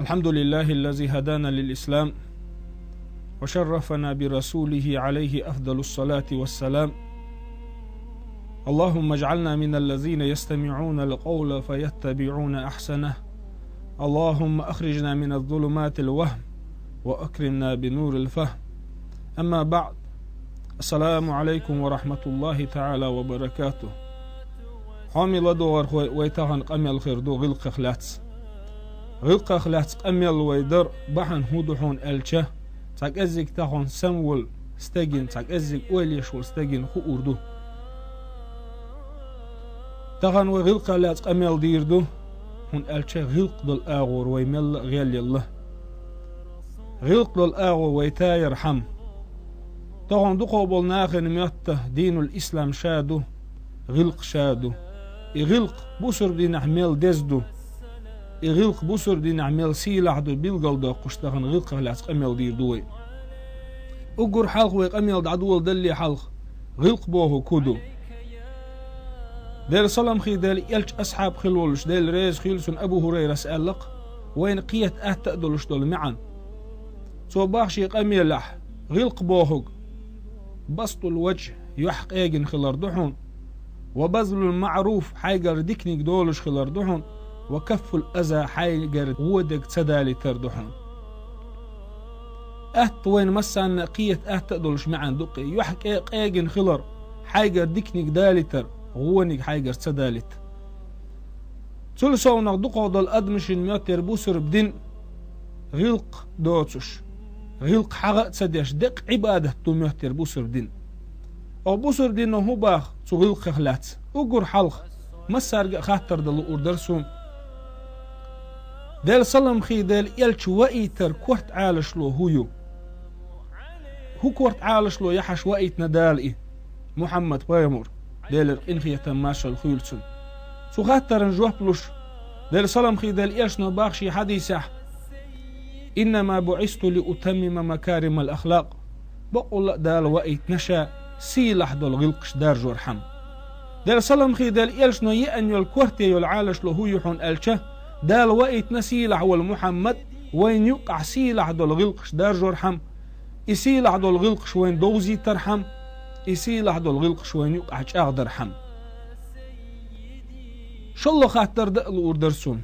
الحمد لله الذي هدانا للإسلام وشرفنا برسوله عليه أفضل الصلاة والسلام. اللهم اجعلنا من الذين يستمعون القول فيتبعون أحسنه. اللهم أخرجنا من الظلمات الوهم وأكرمنا بنور الفهم. أما بعد، السلام عليكم ورحمة الله تعالى وبركاته. حامل دور ويتغن قميل خير دو غلق خلاتس قميل ويدر بحن هودحون ألشه تاك أزيك تاخون سمول استجن تاك أزيك أوليش واستجن خو أردو تغن وغلق خلاتس قميل ديردو هون ألشه غلق دل آغور ويمل غيال الله غلق دل آغور ويتاير حم تغن دو قوبل ناخن ميته دين الإسلام شادو غلق شادو يغلق بوسر دي نعمل دزدو يغلق بوسر دي نعمل سيلح دو بيلقل دو قشتغن غلق خلاص قميل دير دوي اقر حلق ويقميل دعدول دلي حلق غلق بوهو كودو دير صلم خي دير يلش أصحاب خلولش دير ريز خيلسون أبو هريرة سألق وين قيت تأدلش دول معا سو باخشي قميل لح غلق بوهو بسط الوجه يحق ايجن خلار دحون وبذل المعروف حيقر ديكنيك دولش خلار دحون وكف الأذى حيقر ودك تدالي تردحون وين مسان قية تأدلش معان دقي يحق ايجن خلار حيقر ديكنيك دالي تر غونيك حيقر تدالت سلسونا دقو دل أدمشن ميوتر بوسر بدين غلق دوتش غلق حقا تسديش دق عبادة تو ميوتر بوسر بدين أو بوسر دينه هو باخ تغلق خلات أقر حلق مسار خاطر دل أردرسون ديل صلم خي ديل يلش وإيتر كورت عالش له هو كورت عالش له يحش وإيت ندالئي محمد بايمور ديل إنخية ماشا الخيلسون سو خاطر نجوه بلوش ديل صلم خي ديل يلش نباخ شي حديثة إنما بعثت لأتمم مكارم الأخلاق بقول دال وإيت نشا سيلح دول غلقش دار جورحم دال صلم خي دال يلش نو يأن يول كورتي يول عالش له هو يحون ألشه دال وإيت نسيلح والمحمد وين يقع سيلح دول غلقش دار جورحم يسيلح دول غلقش وين دوزي ترحم يسيلح دول غلقش وين يقع أغدر حم شالله خاطر دقل أردرسون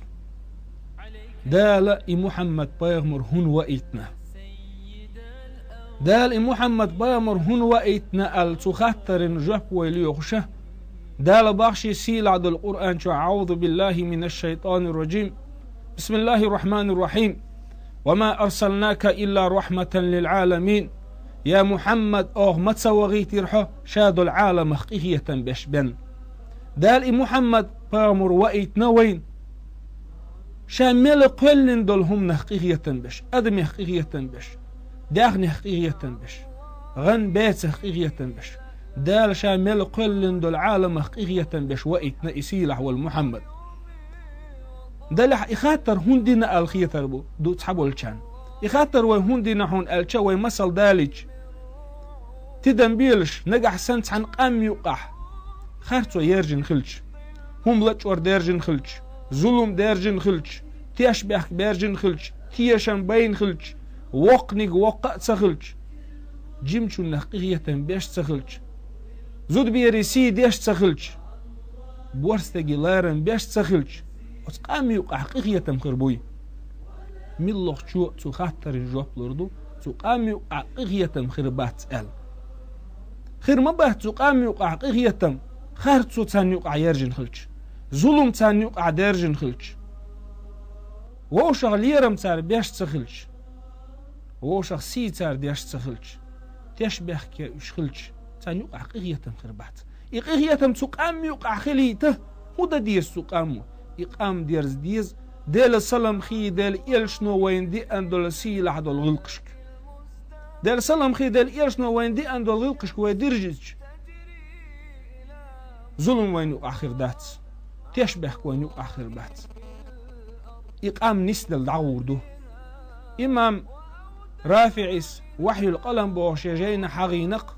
دال محمد بايغمر هون وإيتنا دال محمد بايغمر هون وإيتنا التخاطر نجح ويليوخشه دال باخشي سيل عد القرآن أعوذ بالله من الشيطان الرجيم بسم الله الرحمن الرحيم وما أرسلناك إلا رحمة للعالمين يا محمد ما تسوغي ترحه شاد العالم خقية بشبن دال محمد بايغمر وإيتنا وين شامل قلن دولهم نحقيقية بش أدم حقيقية بش داغن حقيقية بش غن بيت حقيقية بش دال شامل قلن دول عالم حقيقية بش وإتنا إسيلح والمحمد دالح إخاتر هندنا الخيطر بو دو تحبو الشان إخاتر وهندنا هون الشا ويمثل دالج تدن بيلش نجح سنت عن قام يقح خارتو يرجن خلش هم لتشور ديرجن خلش ظلم ديرجن خلش تيشبح بيرجن خلش تيشن بين خلش وقنق وقت سخلش جيمشو نحقيقية بيش سخلش زود بيريسي ديش سخلش بورستقي لارن بيش سخلش وتقام يوقع حقيقية مخربوي ملوخ شو تخاطر الجواب لردو تقام يوقع حقيقية مخربات ال خير ما باه تقام يوقع حقيقية خارتو تان يوقع يرجن خلش ظلم تان يوقع ديرجن خلش وو شغليرم تار بيش تخلش وو شخصي تار ديش تخلش تشبه كيش خلش تان يوقع حقيقية مخربات إقيقية تقام يوقع خليته ودا ديس تقامو إقام ديرز ديز ديل سلام خي ديل إلشنو وين دي أندول سيلح دول غلقشك ديل سلام خي ديل إلشنو وين دي أندول غلقشك ويدرجج ظلم وين يوقع خردات تشبه وين يوقع خربات إقام نسل العوردو إمام رافعس وحي القلم بوشجين حغينق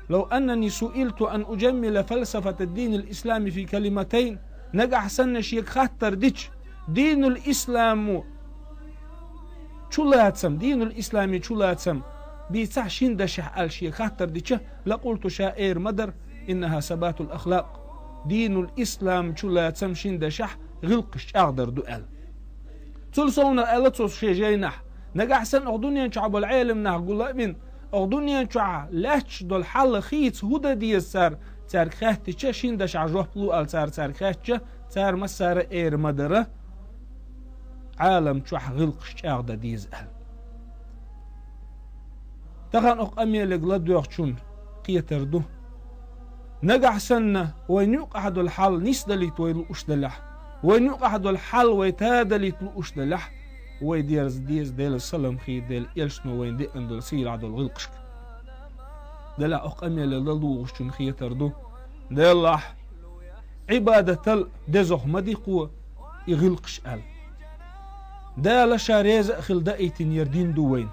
لو أنني سئلت أن أجمل فلسفة الدين الإسلامي في كلمتين نجح سنة شيك خاطر ديش دين الإسلام شلاتسم دين الإسلامي شلاتسم بيتسع شندشح الشيك خاطر ديش لقلت شائر مدر إنها ثبات الأخلاق دين الإسلام شلاتسم شندشح غلقش أقدر دؤل تلصونا ألتوس شي جينح نجح سن أغدنيا شعب العالم نح قلابين أغدنيا شع لاتش دول حل خيت هودا دي السار تار خاتشة شندش عجوه بلو التار تار خاتشة تار مسار اير مدرة عالم شح غلقش اغدا ديز ال تغان أمي لقلد يوخشون قيتر دو نجح سنة وينيوق أحد الحل نسدلي تويلو أشدلح وينيوق أحد الحل ويتادلي تلو أشدلح ويديرز ديز ديل السلام خي ديل يلشنو وين دي اندل سيل عدل غلقشك دلا أمي للدو غشون خيتر دو دلا عبادة دزوخ مديقو يغلقش ال دلا شاريز أخل دائتين يردين دوين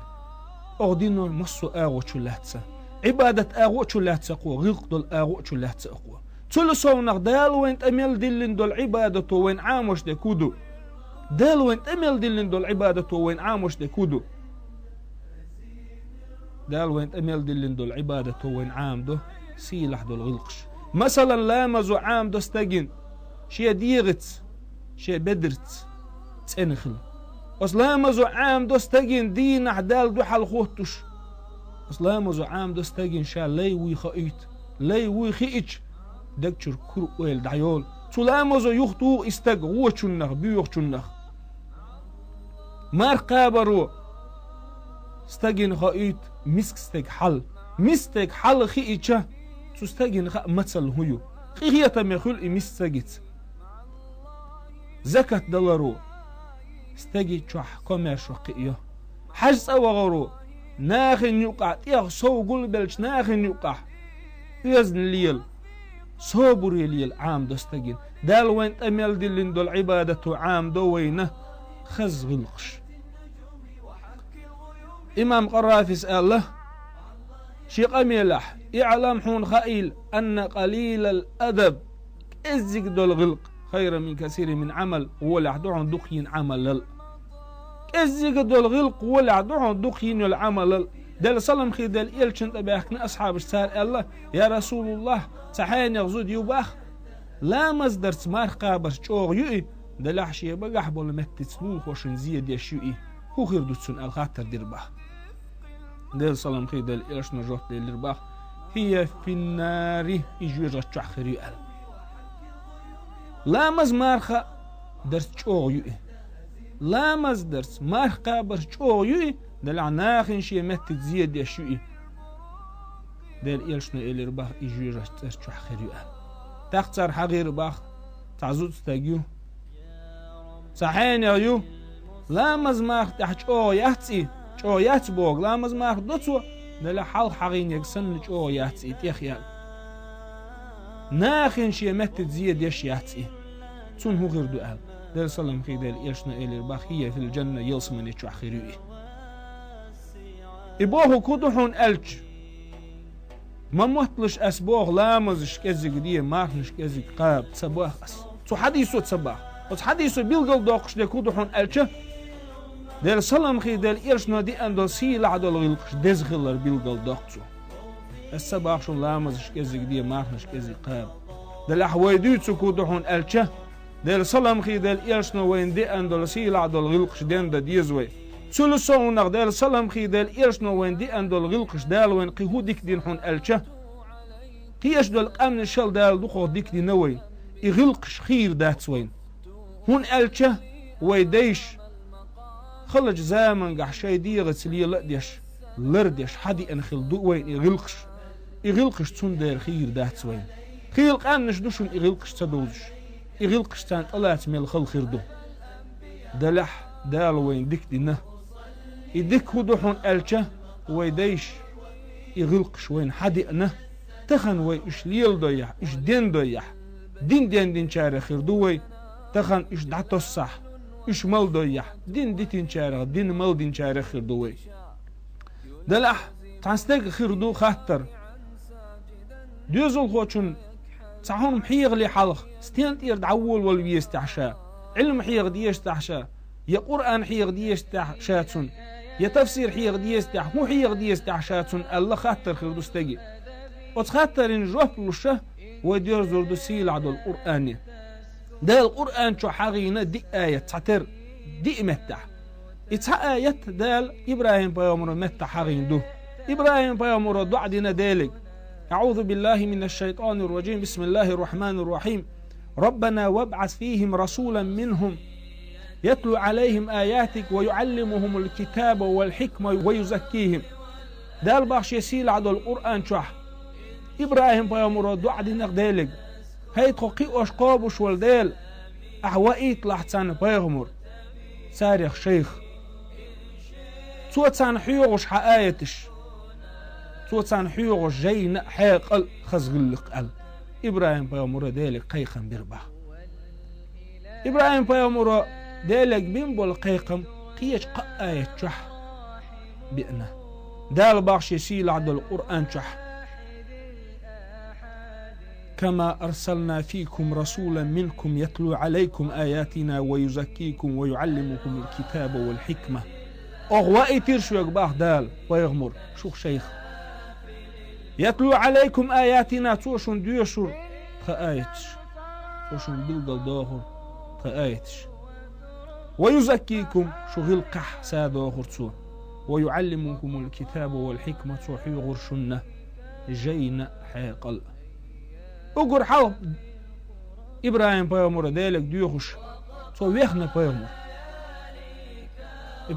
أغدينو مصو آغو چولاتسا عبادة آغو چولاتسا قوة غلق دول آغو چولاتسا قوة تولو سونق دال وين تأميل دلين دول عبادة وين عاموش دي كودو دال وين تأميل دلين دول عبادة وين عاموش دي كودو دال وين تأميل دلين دول عبادة وين عام دو سيلح دول غلقش مثلا لامزو عام دو استاقين شي ديغت شي بدرت تنخل لامزو عام دو استاقين دين عدال دو حال خوتش لامزو عام دو استاقين شا لي وي خايت لي وي خيتش دكتور كر ويل دعيول لامزو يخطو استاق وچنخ بيوخ مار قابرو استاقين خايت مسك استاق حل مستك حل خيتش تستاقين خا مثل هيو هي تمخل مستجت زكاة دولارو استجي تشح كوميرشو قيو حجز وغرو ناخن يقع تيغ سو قول بلش ناخن يقع يزن ليل صبر ليل عام دستجين دال وين تميل دلين دول عبادة عام دوينه خز غلقش إمام قرافي سأل له شيق أميلح يعلم حون خائل أن قليل الأدب إزيك دول غلق خير من كثير من عمل ولا دعون دقين عمل إزيك دول غلق ولا دعون دقين العمل دل صلم خي دل إلشن تباكنا أصحاب السار الله يا رسول الله صحين يغزود يباخ لا مصدر تمار قابر شوغ يؤي دل أحشي بقح بول متتسلوخ وشن زيد يشيئي هو خير دوتسون الخاطر ديرباخ دل صلم خي دل إلشن جوت ديرباخ هي في النار يجوز رجع خريئل لا مز مارخا درس شوغ يؤي لا مز درس مارخ قابر شوغ يؤي دل عناخن شي متت زيد يشيئي دل إلشن إلرباخ يجوز رجع خريئل تختار حغير باخ تعزود تاجيو صحين يو لا مزماخ تحت او ياتي او ياتبوغ لا مزماخ دوتو دلا حال حغين يكسن او ياتي تيخيال ناخن شي مت زيد يش ياتي تون هو غير دؤال دل سلام خي دل يشنا الى الباخيه في الجنه يلصمن يتشو اخيري يبوه كودحون الج ما مطلش أسبوع لامزش كذي قديه ماخنش كذي قاب صباح أس تو حديثو تصباح وحديثو بيلقل دوقش دكودحون ألشة دل سلام خي دل إيرشنا دي أندل سيل عدل غلقش دزغلر بيلقل دوقشو الصباح شو لامزش كذي قديه ماخنش كذي قاب دل أحويديتو كودحون ألشة دل سلام خي دل إيرشنا وين دي أندل سيل عدل غلقش دين دا ديزوي سلسون نغدال سلام خي دال إيرشنو وين دي أندول غلقش دال وين قيهو ديك دين حون ألشة قيش دول قامن الشال دال دوخو ديك دي نوين يغلقش خير دات وين هون ألشة ويديش خلج زامن قح شاي دي غتسلية لأديش لرديش حدي أنخل دو وين يغلقش تون دار خير دات وين خير قامن نشدوشون يغلقش تدوزش يغلقش تان طلعت ميل خل خير دو دلح دال وين ديك دي نه يديك هدوحون ألشة ويديش يغلقش وين حدقنا تخن وي إش ليل ضيح إش دين ضيح دين شارع خير دوي تخن إش دعتو الصح إش مال ضيح دين شارع دين مال دين شارع خير دوي دلح تنستيق خير دو خاطر ديوزل خوشون صحون محيغ لي حلق ستين يرد عول والبيس تحشا علم حيغ ديش تحشا يا قرآن حيغ ديش تحشاتون يا تفسير حيغ ديش تح مو حيغ ديش تحشاتون الله خاطر خلدستجي وتخاطر إن جوف لشه ودير زردو سيل عدو القرآن ده القرآن شو حاغينا دي آية تعتر دي متح إتها آية دال إبراهيم بيامر متح حاغين دو إبراهيم بيامر دعدنا دالك أعوذ بالله من الشيطان الرجيم بسم الله الرحمن الرحيم ربنا وابعث فيهم رسولا منهم يتلو عليهم آياتك ويعلمهم الكتاب والحكمة ويزكيهم دال باش يسيل عدو القرآن شح إبراهيم بيامر دعدنا دالك هاي تقي أشقابش والدال أحوائيت لحتان بيغمر ساريخ شيخ توتان حيوغش حآيتش توتان حيوغش جين حيقل خزغلق ال إبراهيم بيامر دالك قيقم بربا إبراهيم بيامر دالك بينبول قيقم قيش قآيت شح بئنا دال باخش يسيل عدل القرآن شح كما أرسلنا فيكم رسولا منكم يتلو عليكم آياتنا ويزكيكم ويعلمكم الكتاب والحكمة أغوائي ترشو يقباح دال ويغمر شوخ شيخ يتلو عليكم آياتنا توشن ديوشر تخآيتش توشن بلدل داخر تخآيتش ويزكيكم شغل قح ساداخر تو ويعلمكم الكتاب والحكمة حيغر شنة جين حيقل أقر حاو إبراهيم بيامر دالك ديوخش تو ويخنا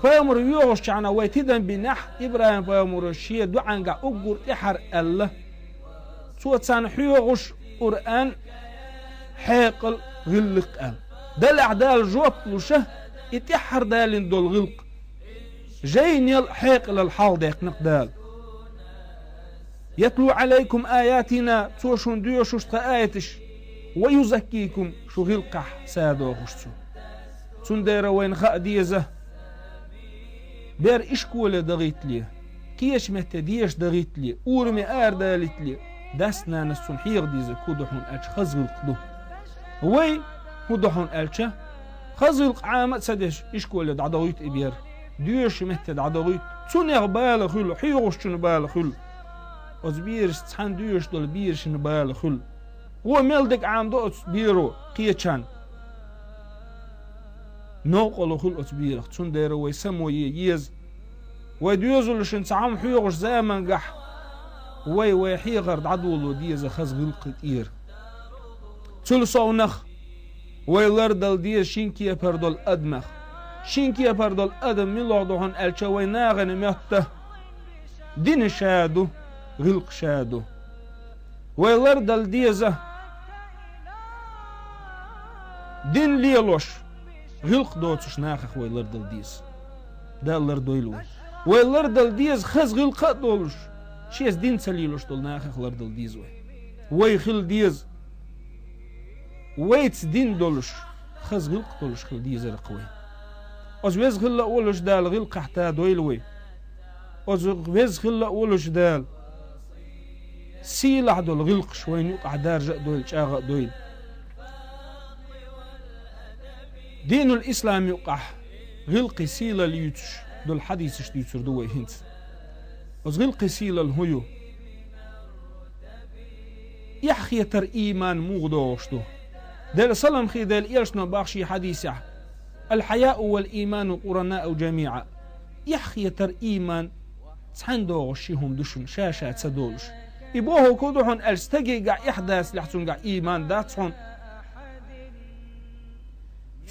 بيامر يوغش شعنا ويتدن بنح إبراهيم بيامر الشيء دعانقا أقر إحر الله تو تسان حيوغش قرآن حيقل غلق أل دال أعدال جوط لشه يتحر دالين دول غلق جاين يل حيقل الحال ديق نقدال يتلو عليكم آياتنا توشون ديوشوش تآيتش ويزكيكم شو غلقح سادو غشتو تندير وين خاء ديزه بير إشكولة دغيت لي كيش مهتديش دغيت لي أورمي آر دالت لي داسنا نسون حيغ ديزه كودحون ألش خزغلق دو وي كودحون ألشه خزغلق عامت سدش إشكولة دعدويت إبير ديوش مهتد عدويت تونيغ بالخلو حيغوش تون بالخلو از بيرش تحن ديوش دول بيرش نبال خل هو ملدك عام دوت بيرو قيتشان نوقلو خل از بيرخ تون ديرو ويسمو ييز ويديوزو لشن تعام حيوغش زامن قح وي حيغر عدولو ديز خز غلق إير تلصو نخ ويلردل ديز شينكيا بردول أدمخ شينكيا بردول أدم ملوضوهن ألشا ويناغن مهته دين شادو غلق شادو ويلردل ديزه دين ليلوش غلق دوتش ناخخ ويلردل ديز دا لردويلو ويلردل ديز خز غلق دولش شيز دين سليلوش دول ناخخ لردل ديز وي خل ديز ويتس دين دولش خز غلق دولش خل ديز رقوي أزويز خل أولش دال غلق حتى دويلوي أزويز خل أولش دال سيلع دول غلق شوين يقع دارجة دول شاغة دويل دين الإسلام يقع غلق سيلة ليوتش دول حديث شتيتر دوي هنت از غلق سيلة الهيو يحخي تر إيمان مغدوشتو دال سلام خي دال إيرشنا باخشي حديثة الحياء والإيمان قرناء جميعا يحخي تر إيمان تحندو غشيهم دشن شاشة تسدولش يبوهو كودوهن ألستجي قا إحداث لحتون قا إيمان داتون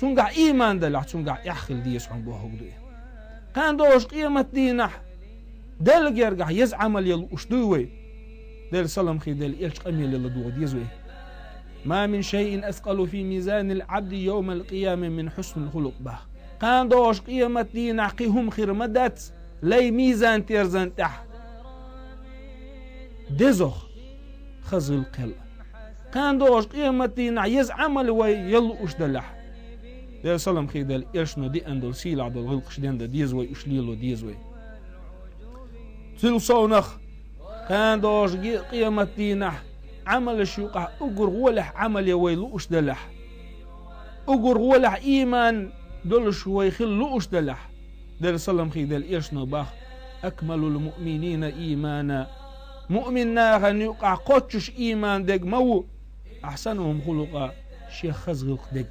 تون قا إيمان دا لحتون قا يحخل ديس عن بوهو قدوه كان دوش قيمة دينح دال جير قا يزعمل يلو أشدوه دال سلام خي دال إلش قميل يلو دوه ديزوه ما من شيء أثقل في ميزان العبد يوم القيامة من حسن الخلق به كان دوش قيمة دينح قيهم خير مدات لي ميزان تيرزان تح دزخ خزل قل كان دوش قيمتي نعيز عمل ويلو أشدلح يا سلام خي دال إرشنا دي أندل سيلع دل غلقش دين دا ديزوي أشليلو ديزوي تلصو نخ كان دوش قيمتي نح عمل شيوقه أجر ولح عمل يويلوش دلح أجر ولح إيمان دولش ويخلوش دلح دل صلم خي دل إيش نباخ أكمل المؤمنين إيمانا مؤمننا غن يقع قوتش إيمان دق مو أحسنهم خلقا شيخ خزغق دق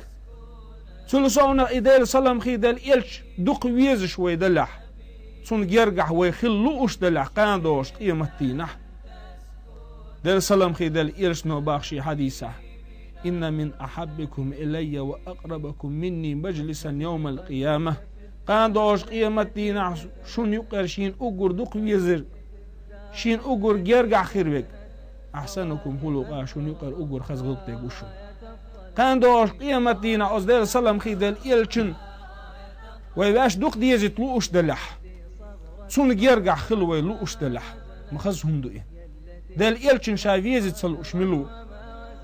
سلسونا إدل صلم خي دل إيش دق ويز شوي دلح سون يرجع ويخلوش دلح قاندوش قيمتينا دل صلم خي دل إيش نباخ شي حديثة إن من أحبكم إلي وأقربكم مني مجلسا يوم القيامة قاندوش قيمتينا شون يقر شين أقر دق ويزر شين أقر يرجع خيرك أحسنكم خلقا شون يقر أقر خزغق دق وشون قاندوش قيمتينا أصدر صلم خي دل إيلشن ويباش دوق ديزي تلوش دلح سون يرجع خلوي لوش دلح مخزهم دوئي دل إيلشن شايفيزي تسلوش ملو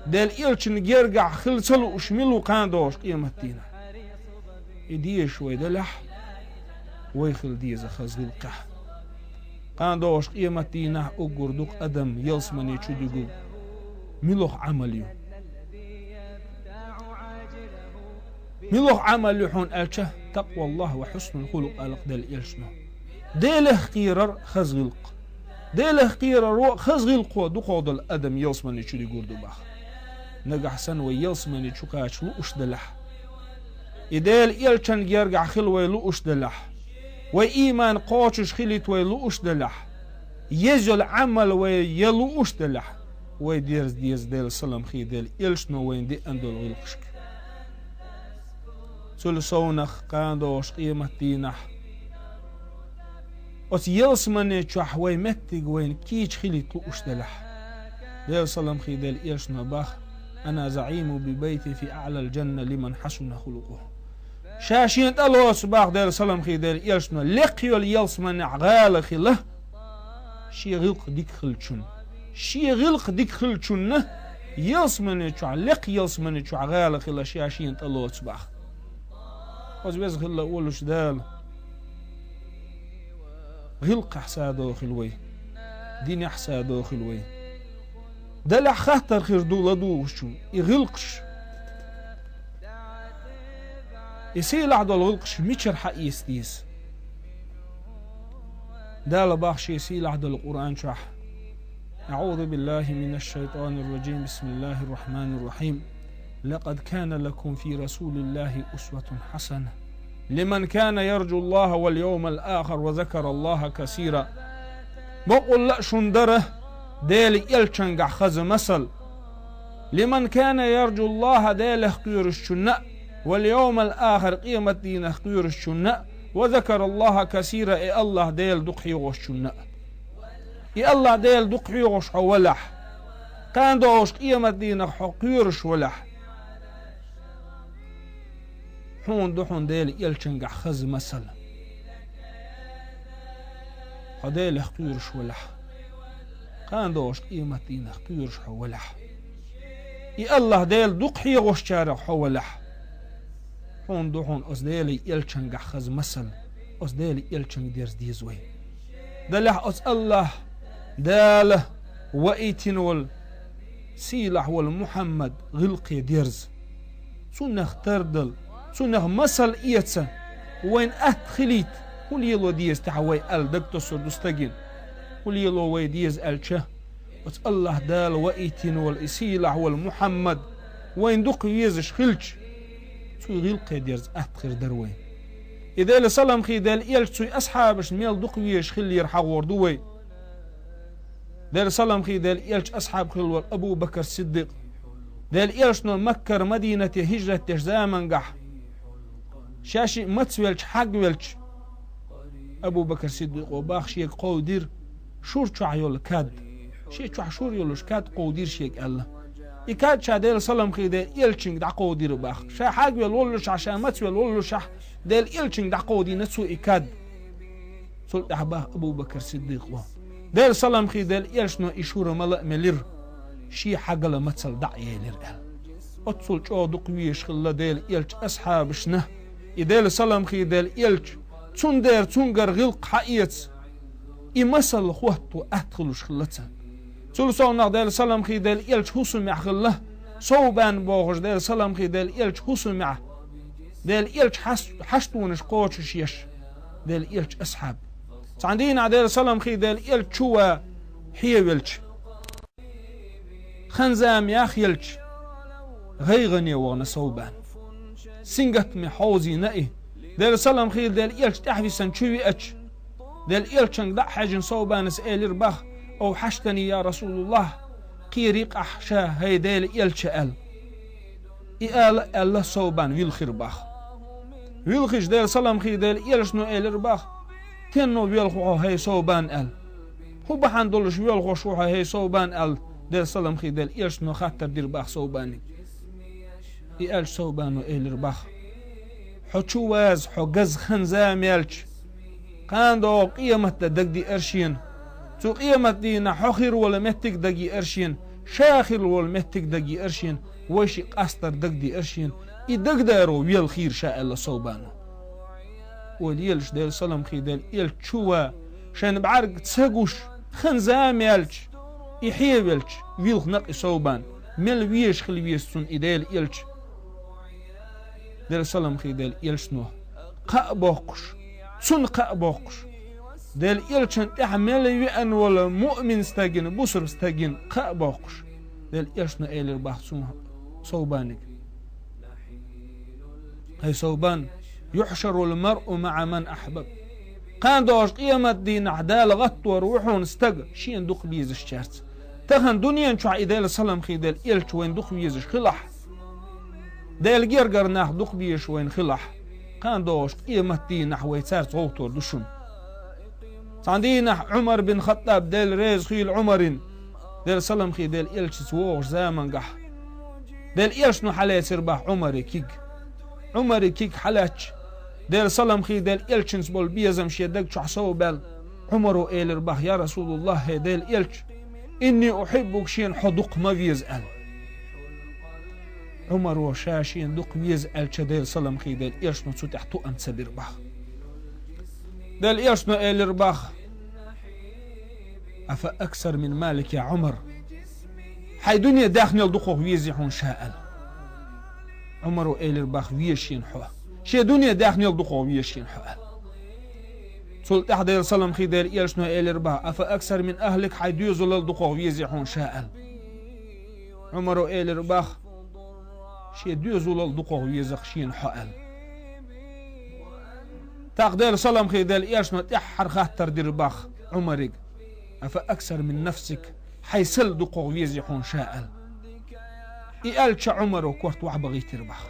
دل إيلشن يرجع خل تسلوش ملو قاندوش قيمتينا إديش ويدلح ويخل ديزي خزغلقه قاندوش قيمتينا أقر دوق أدم يلسمني تشدقو ملوح عمليو ملوح عمل لحون ألشه تقوى الله وحسن الخلق ألق دل إلشنو ديله خيرر خزغلق ديله خيرر خزغلق ودقود الأدم يلسمني تشدي قردو باخ نقح سنوي يلسمني تشكاش لؤش دلح إديل إلشن يرجع خلوي لؤش دلح وإيمان قوتش خليت ويلؤش دلح يزل عمل ويلؤش دلح ويديرز ديز ديل سلام خي ديل إلشنو وين دي أندل غلقشك سلسونخ قاندوش قيمتينح أس يلسمني تشح ويمتق وين كيش خليت لؤش دلح ديل سلام خي ديل إلشنو باخ أنا زعيم ببيتي في أعلى الجنة لمن حسن خلقه شاشين تلو صباح دير سلام خي دير يلشنا لقيو اليلسمن عغال خله شي غلق ديك خلچون شي غلق ديك خلچون يلسمن تشع لق يلسمن تشع عغال خله شاشين تلو صباح وز بيز خله اولش دال غلق حسادو خلوي دين حسادو خلوي دلع خاطر خير دولدو شو يغلقش يسيل عدو الغلقش ميشر حق يستيس دال باخش يسيل عدو القرآن شح أعوذ بالله من الشيطان الرجيم بسم الله الرحمن الرحيم لقد كان لكم في رسول الله أسوة حسنة لمن كان يرجو الله واليوم الآخر وذكر الله كثيرا بقول لا شندره ديل يلشنق خز مثل لمن كان يرجو الله ديل خير الشناء واليوم الآخر قيمة دين خير الشناء وذكر الله كثيرا إي الله ديل دقحي غشناء إي الله ديل دقحي غش ولح كان دوش قيمة دين خير شولح حون دحون ديل يلشنق خز مثل هديل خير شولح كان دوش قيمة دين خير شولح إي الله ديل دقحي غش شارع حولح حون دحون أصديلي يلشنق خز مثل أصديلي يلشنق ديرز ديزوي دلح أص الله داله وإيتين والسيلح والمحمد غلقي ديرز سنخ تردل سنخ مثل إيتسا وين أتخليت قل يلو ديز تحوي الدكتوس ودستقين قل يلو وي ديز ألشه أص الله دال وإيتين والسيلح والمحمد وين دق يزش خلش سوي غلقي ديرز أتخر دروي إذا لسلام خي دال إيلش سوي أصحابش ميل دق يش خلي يرحق وردوي دال سلام خي دال إيلش أصحاب خلور أبو بكر الصديق دال إيلش نو مكر مدينة هجرة تجزامن قح شاشي متسويلش حق ويلش أبو بكر الصديق وباخ شيك قودير شور تشع يول كاد شي تشع شور يولش كاد قودير شيك الله يكاد شاديل سلام خي دال إيلشنج دع قودير باخ شا حق ويل ولش عشان متسويل ولش دال إيلشنج دع قودي نسو إكاد سلط أحباه أبو بكر الصديق دال سلام خي دال إيلشنو إشورة ملأ ملير شي حقلا متسل دعي يلير أتصل جو دقويش خلا دال إيلش أصحابشنا إدال سلام خي دال إيلش تندر تنقر غلق حقيت إمسل خوهتو أدخلوش خلتها تول صونا ديل سلام خي ديل إلش حسن مع خله صوبان بوغش ديل سلام خي ديل إلش حسن مع ديل إلش حشتونش قوتش يش ديل إلش أصحاب عندنا ديل سلام خي ديل إلش شوا حيويلش خنزام ياخيلش غيغني وانا صوبان سنجت محوزي نائي ديل سلام خي ديل إلش تحفي سنشوي أتش ديل إلش دا حاجن صوبان سئل رباخ أو حشتني يا رسول الله قيريق أحشا هاي ديل إلش أل إيال الله صوبان ويلخير باخ ويلخيش ديل سلام خي ديل إلش نو إل رباخ تنو ويلخو هاي صوبان أل هو بحان دولش ويلخو شوها هاي صوبان أل ديل سلام خي ديل إلش نو خاطر دير باخ صوباني إيال صوبان نو إل رباخ حو واز حو قز خنزام يلش كان دو قيمة دقدي أرشين تو قيمة دينا حخير ولا متك دقي أرشين شاخر ولا متك دقي أرشين وشي قاستر دقدي أرشين يدقدروا ويل خير شاء الله صوبانو وليلش ديل سلام خي ديل إل تشوا شان بعرق تساقوش خنزام يلش يحيبلش ويل خنق صوبان مل ويش خلي ويسون إديل إلش ديل سلام خي ديل إلش نو قابوقش سن قابوقش ديل إلشن تحمل يأن ولا مؤمن استجن بصر استجن قابوقش ديل إلشن إيل البحثون صوبانك هي صوبان يحشر المرء مع من أحبب قان دوش قيمة دين عدال غط وروحون استج شين دق بيز الشارت تهن دنيا شو عيدال سلام خي ديل إلش وين دق بيزش خلح ديل جرجر ناخ دق بيش وين خلح قان دوش قيمة دين نحو سارت غوتور دشون عندنا عمر بن خطاب ديل ريز خيل عمرين ديل سلام خي ديل إلش سووش زامن قح ديل إلش نو حلا يسربح عمري كيك حلاتش ديل سلام خي ديل إلشنس بول بيزم شيدك شو حسو بال عمرو إيل ربح يا رسول الله هي ديل إلش إني أحبك شين حدق ما بيزأل عمرو شاشين دق بيزأل ديل سلام خي ديل إلش نو تحتو أم تسبير بح ديل إلش نو إيل ربح أفا أكثر من مالك يا عمر حي دنيا داخل يلدقوه ويزيحون شاءل عمرو إيل رباخ ويشين حوا شي دنيا داخل يلدقوه ويشين حوا سلط أحد سلام خي ديل إيلش نو إيل رباخ أفا أكثر من أهلك حي ديوزو للدقوه ويزيحون شاءل عمرو إيل رباخ شي ديوزو للدقوه ويزيحون حوا تقدير سلام خي ديل إيلش نو تحر خاطر دير رباخ عمرك أفا أكثر من نفسك حيسل دقوه ويزيحون شاءل إيالش عمر كورت واحد بغيت يربح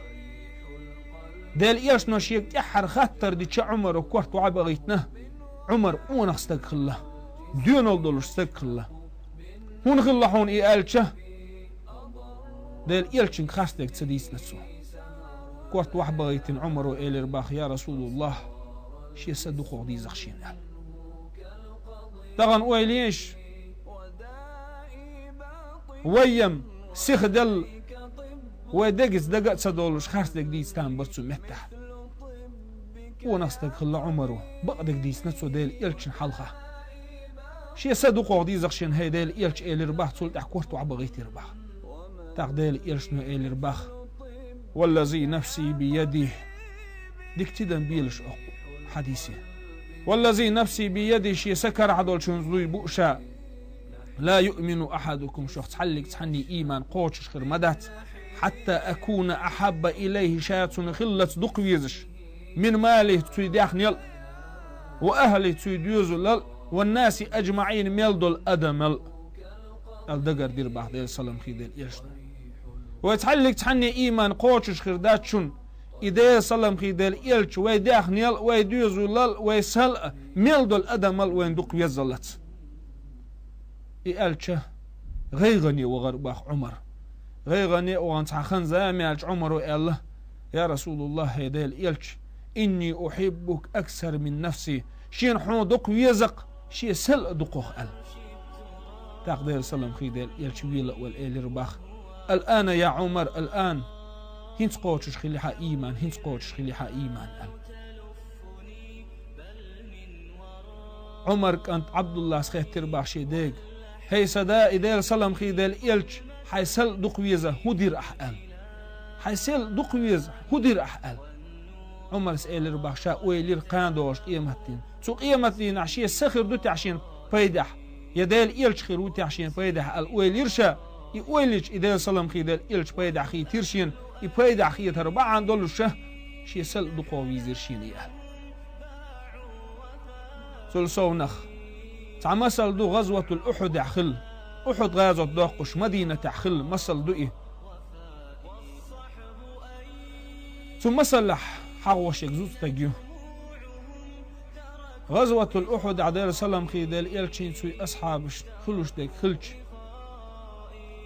ديل إيش نشيك تحر خاطر دي عمر كورت واحد بغيتنا عمر اون استغفر دون الدولش استغفر هون خلحون إيالش ديل إيالش خاستك تسديس نسو كورت واحد بغيتن عمر وإيل يربح يا رسول الله شي صدقوا دي زخشين طبعا ويليش ويم سيخدل ودقز دقت صدولش خارتك ديس تام برسو مفتح ونستك خلا عمره بقدك ديس نتسو ديل إلشن حلقة شي صدقوا دي زخشن هاي ديل إلش إيل رباح تسول تحكورتو عبغيت يرباح تاخديل إلشنو إيل رباح والذي نفسي بيده ديك تدن بيلش حديثي والذي نفسي بيده شي سكر عدول شنزوي بؤشا لا يؤمن أحدكم شخص حلق تحني إيمان قوتش خير مدات حتى أكون أحب إليه شاتون خلة دقويزش من ماله تسيديخ نيل وأهله تسيديوزو لل والناس أجمعين ميلدول أدمل الدقر دير بعض دير سلام خي دير إيشنا ويتحلق تحني إيمان قوتش خير داتشون إذا سلام خي دير إيلش ويديخ نيل ويديوزو لل ويسل ميلدول أدمل وين دقويزلت إيالش غيغني وغرباخ عمر غيغني وانتح خنزا ميالش عمر وإله يا رسول الله هيديل إيالش إني أحبك أكثر من نفسي شين حون دق ويزق شي سل دقوخ أل تقدير سلام خيديل إيالش ويلا والإيل رباخ الآن يا عمر الآن هنت قوتش خليها إيمان هنت قوتش خليها إيمان أل عمر كانت عبد الله سخيت ترباح شي ديق هي سدا إدال سلام خيدال إلش حيسل دقويزة هدير أحقال حيسل دقويزة هدير أحقال عمر سئل رباح شاء ويلير قاندوش قيمتين سو قيمتين عشية سخر دو تعشين فيدح يدال إلش خيرو تعشين فيدح الويلير شاء يويلش إدال سلام خيدال إلش فيدح خي تيرشين يفيدح خي تربع عن دول الشه شي سل دقويزير شين يهل سلسو نخ تعمسل دو غزوة الأحد عخل أحد غازة داقش مدينة عخل مسل دو إيه ثم مسلح حغوش يكزوت تجيو غزوة الأحد عدال سلام خيدال إلشين سوي أصحابش خلوش ديك خلش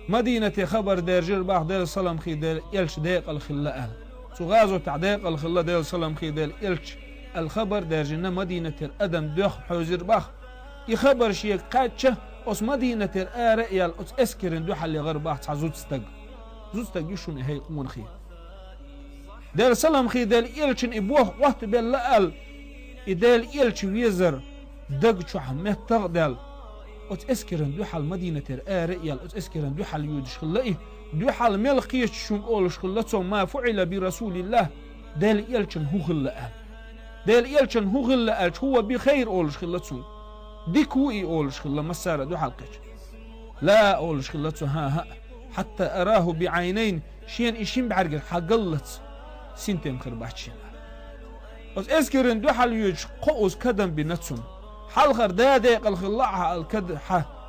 مدينة خبر دارجر باخ دال سلام خيدال إلش ديق الخلاء سو غازوة عديق الخلاء دال سلام خيدال إلش الخبر دارجنا مدينة الأدم دوخ حوزر باخ يخبر شيء قاتشة أس مدينة الآرئيال أس أسكرن دوحة اللي غرباح تعزوت استق زوت استق يشون هاي قمون خي دال سلام خي دال إلشن إبوه وقت باللقال إدال إلش ويزر دق شو حميه تغدال أس أسكرن دوحة المدينة الآرئيال أس أسكرن دوحة اليودش خلائي دوحة الملقية شون أولش خلاتهم ما فعل برسول الله دال إلشن هو خلقال دال إلشن هو خلقال هو بخير أولش خلاتهم ديكوي أولش خلا مسارة دو حلقش لا أولش خلاتو ها حتى أراه بعينين شين إشين بعرقل حقلت سنتين خرباتشين بس إسكرن دو حليوج قوز كدن بنتسون حلقر داديق الخلاحة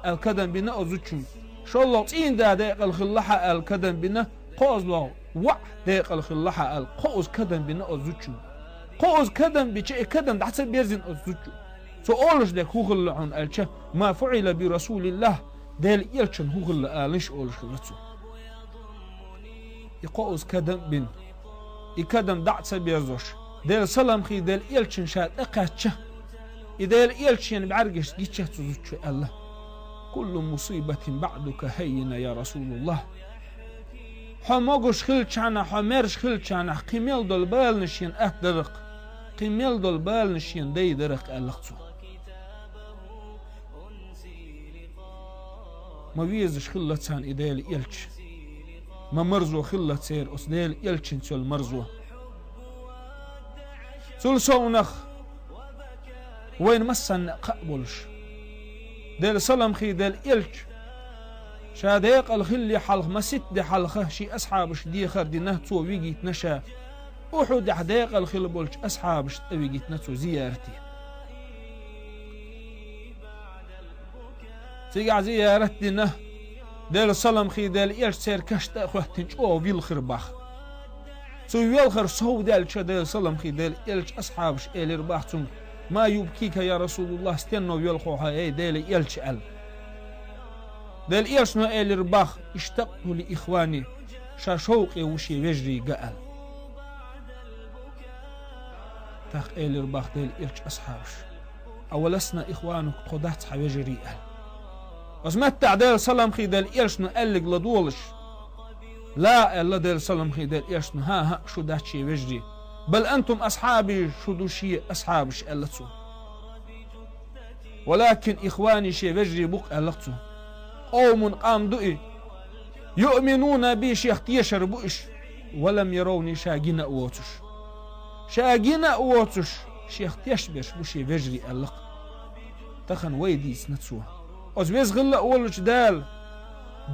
الكدن بنا أزوتشون شو الله تين داديق الخلاحة الكدن بنا قوز لو وع ديق الخلاحة القوز كدن بنا أزوتشون قوز كدن بشيء كدن دحسب بيرزين أزوتشون سو أولش ديك هو غلعون ألشة ما فعل برسول الله ديل إلشن هو غلعالش أولش غلطو يقوز كدم بن يكدم دعت سبيرزوش ديل سلام خي ديل إلشن شاد أقاتشه ديل إلشن بعرقش جيتشه تزوجه الله كل مصيبة بعدك هين يا رسول الله حماقش خلشانا حميرش خلشانا قيميل دول بالنشين أهدرق قيميل دول بالنشين دي درق ألقتو ما ويزش خلتان إدال إلش ما مرزو خلت سير أسدال إلشن سول مرزو سول سونخ وين مسن قبلش دال سلام خي دال إلش شاديق الخلي حلق ما ست حلقه شي أصحابش دي خردي نهتو ويجيت نشا أحد حديق الخل بولش أصحابش ويجيت نهتو زيارتي تيجع زيارتنا دال سلام خي دال إيش سير كشت أخوتنش أو بيلخر باخ سو يلخر سو دال شدال سلام خي دال إيش أصحابش إلير باختم ما يبكيك يا رسول الله استنوا يلخوها أي دال إيش أل دال إيش ما إلير باخ اشتقت لإخواني شاشوقي وشي وجري قال تاخ إلير باخ دال إيش أصحابش أولسنا إخوانك قدات حوجري أل بس متى دال سلام خي دال إيش نقلق لدولش لا إلا دال سلام خي دال إيش ها شو دات شي وجري بل أنتم أصحابي شو دو شي أصحابش ألتو ولكن إخواني شي وجري بوك ألتو قوم قام دؤي يؤمنون بي شيخ تيشر بوش ولم يروني شاقين أوتش شاقين أوتش شيخ تيشبش بوشي وجري ألق تخن ويدي سنتسوه أزبيز خلا أولش دال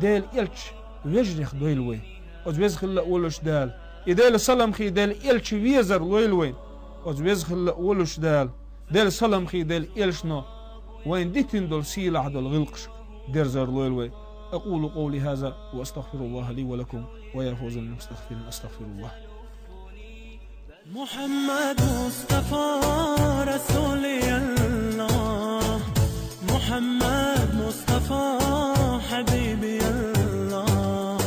إلش وجريخ دويل وين أزبيز خلا أولش دال إدال سلام خي دال إلش ويزر لويل وين أزبيز خلا أولش دال سلام خي دال إلش نو وين ديتن دول سيلع دول غلقش درزر لويل وين أقول قولي هذا وأستغفر الله لي ولكم ويا فوز المستغفرين أستغفر الله. محمد مصطفى رسولي الله محمد مصطفى حبيبي الله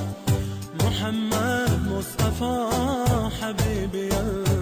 محمد مصطفى حبيبي الله